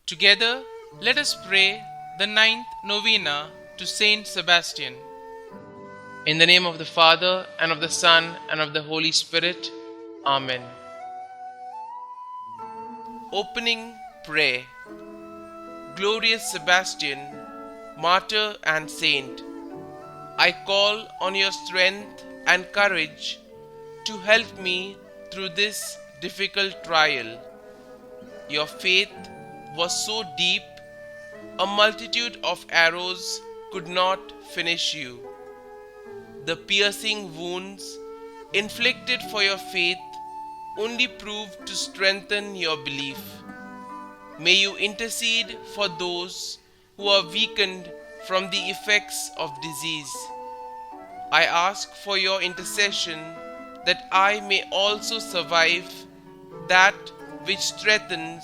Together, let us pray the ninth novena to Saint Sebastian. In the name of the Father, and of the Son, and of the Holy Spirit. Amen. Opening Prayer. Glorious Sebastian, martyr and saint, I call on your strength and courage to help me through this difficult trial. Your faith was so deep, a multitude of arrows could not finish you. The piercing wounds inflicted for your faith only proved to strengthen your belief. May you intercede for those who are weakened from the effects of disease. I ask for your intercession that I may also survive that which threatens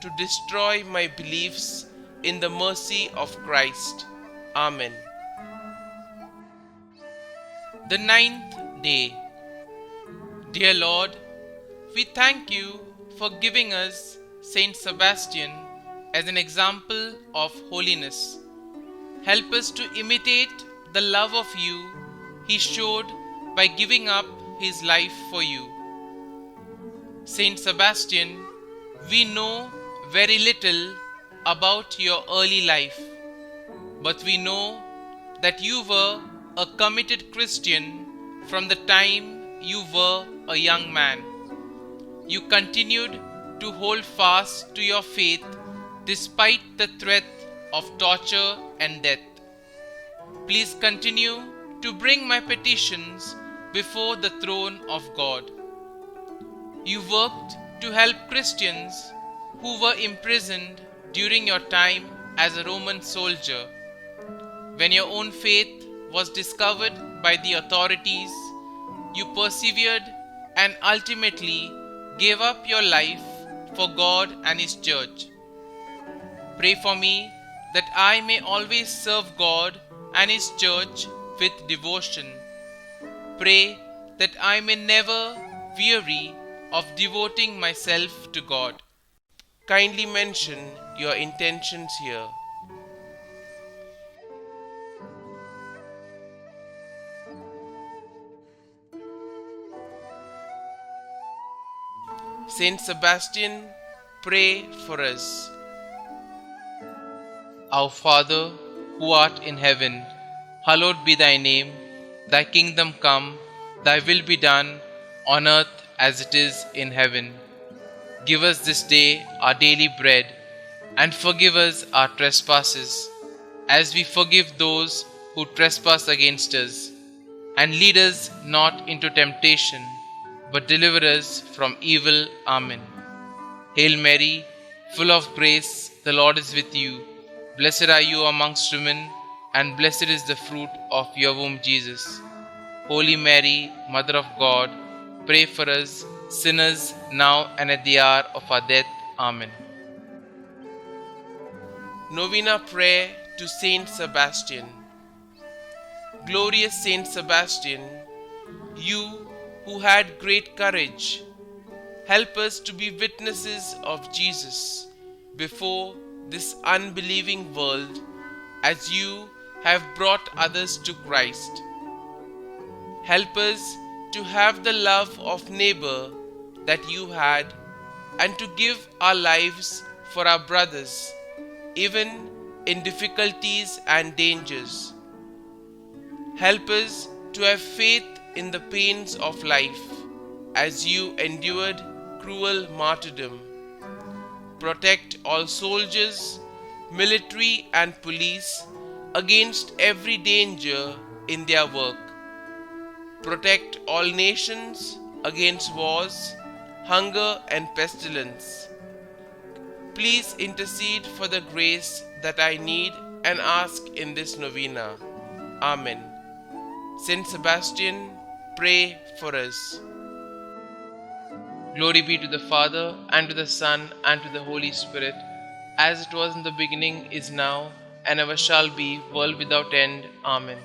to destroy my beliefs in the mercy of Christ. Amen. The ninth day. Dear Lord, we thank you for giving us St Sebastian as an example of holiness. Help us to imitate the love of you he showed by giving up his life for you. Saint Sebastian, we know very little about your early life, but we know that you were a committed Christian from the time you were a young man. You continued to hold fast to your faith despite the threat of torture and death. Please continue to bring my petitions before the throne of God. You worked to help Christians who were imprisoned during your time as a Roman soldier. When your own faith was discovered by the authorities, you persevered and ultimately gave up your life for God and His Church. Pray for me that I may always serve God and His Church with devotion. Pray that I may never weary of devoting myself to God. Kindly mention your intentions here. Saint Sebastian, pray for us. Our Father, who art in heaven, hallowed be thy name. Thy kingdom come, thy will be done, on earth as it is in heaven. Give us this day our daily bread, and forgive us our trespasses, as we forgive those who trespass against us. And lead us not into temptation, but deliver us from evil. Amen. Hail Mary, full of grace, the Lord is with you. Blessed are you amongst women, and blessed is the fruit of your womb, Jesus. Holy Mary, Mother of God, pray for us sinners now and at the hour of our death. Amen. Novena Prayer to Saint Sebastian. Glorious Saint Sebastian, you who had great courage, help us to be witnesses of Jesus before this unbelieving world, as you have brought others to Christ. Help us to have the love of neighbor that you had, and to give our lives for our brothers, even in difficulties and dangers. Help us to have faith in the pains of life, as you endured cruel martyrdom. Protect all soldiers, military and police against every danger in their work. Protect all nations against wars, hunger and pestilence. Please intercede for the grace that I need and ask in this novena. Amen. Saint Sebastian, pray for us. Glory be to the Father, and to the Son, and to the Holy Spirit, as it was in the beginning, is now, and ever shall be, world without end. Amen.